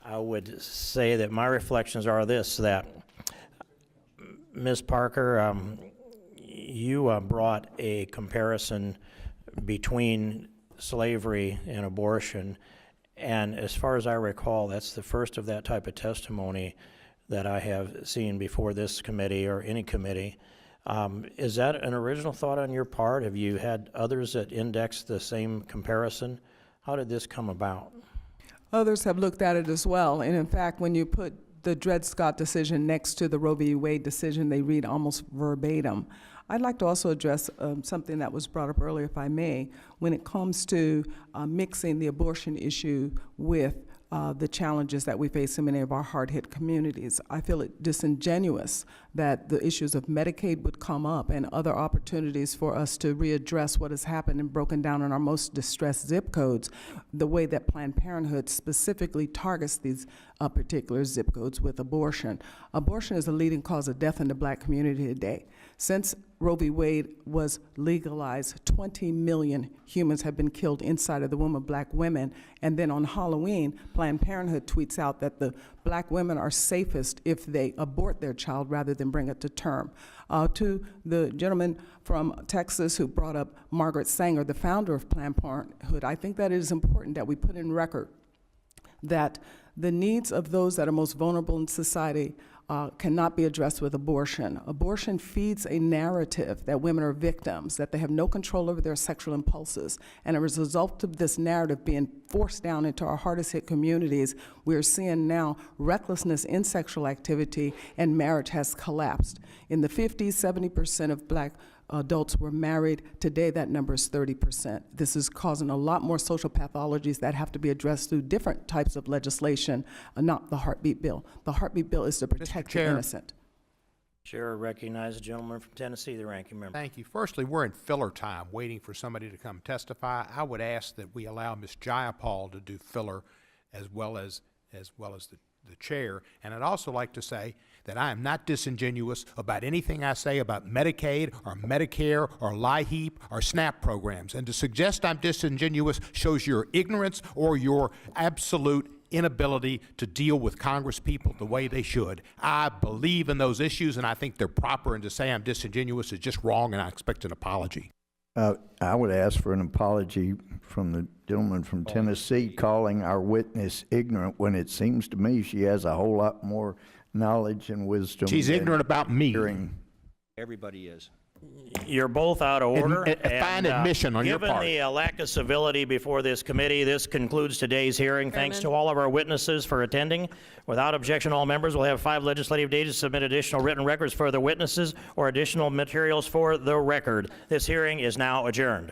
I would say that my reflections are this, that Ms. Parker, you brought a comparison between slavery and abortion, and as far as I recall, that's the first of that type of testimony that I have seen before this committee or any committee. Is that an original thought on your part? Have you had others that index the same comparison? How did this come about? Others have looked at it as well, and in fact, when you put the Dred Scott decision next to the Roe v. Wade decision, they read almost verbatim. I'd like to also address something that was brought up earlier, if I may, when it comes to mixing the abortion issue with the challenges that we face in many of our hard-hit communities. I feel it disingenuous that the issues of Medicaid would come up and other opportunities for us to readdress what has happened and broken down in our most distressed zip codes, the way that Planned Parenthood specifically targets these particular zip codes with abortion. Abortion is a leading cause of death in the Black community today. Since Roe v. Wade was legalized, 20 million humans have been killed inside of the womb of Black women. And then on Halloween, Planned Parenthood tweets out that the Black women are safest if they abort their child rather than bring it to term. To the gentleman from Texas who brought up Margaret Sanger, the founder of Planned Parenthood, I think that it is important that we put in record that the needs of those that are most vulnerable in society cannot be addressed with abortion. Abortion feeds a narrative that women are victims, that they have no control over their sexual impulses. And as a result of this narrative being forced down into our hardest hit communities, we're seeing now recklessness in sexual activity, and marriage has collapsed. In the 50s, 70% of Black adults were married. Today, that number is 30%. This is causing a lot more social pathologies that have to be addressed through different types of legislation, not the heartbeat bill. The heartbeat bill is to protect the innocent. Chair, recognize the gentleman from Tennessee, the ranking member. Thank you. Firstly, we're in filler time, waiting for somebody to come testify. I would ask that we allow Ms. Jayapal to do filler as well as the chair. And I'd also like to say that I am not disingenuous about anything I say about Medicaid or Medicare or LIHEAP or SNAP programs. And to suggest I'm disingenuous shows your ignorance or your absolute inability to deal with congresspeople the way they should. I believe in those issues, and I think they're proper, and to say I'm disingenuous is just wrong, and I expect an apology. I would ask for an apology from the gentleman from Tennessee calling our witness ignorant when it seems to me she has a whole lot more knowledge and wisdom. She's ignorant about me. Everybody is. You're both out of order. A fine admission on your part. Given the lack of civility before this committee, this concludes today's hearing. Thanks to all of our witnesses for attending. Without objection, all members will have 5 legislative days to submit additional written records for the witnesses or additional materials for the record. This hearing is now adjourned.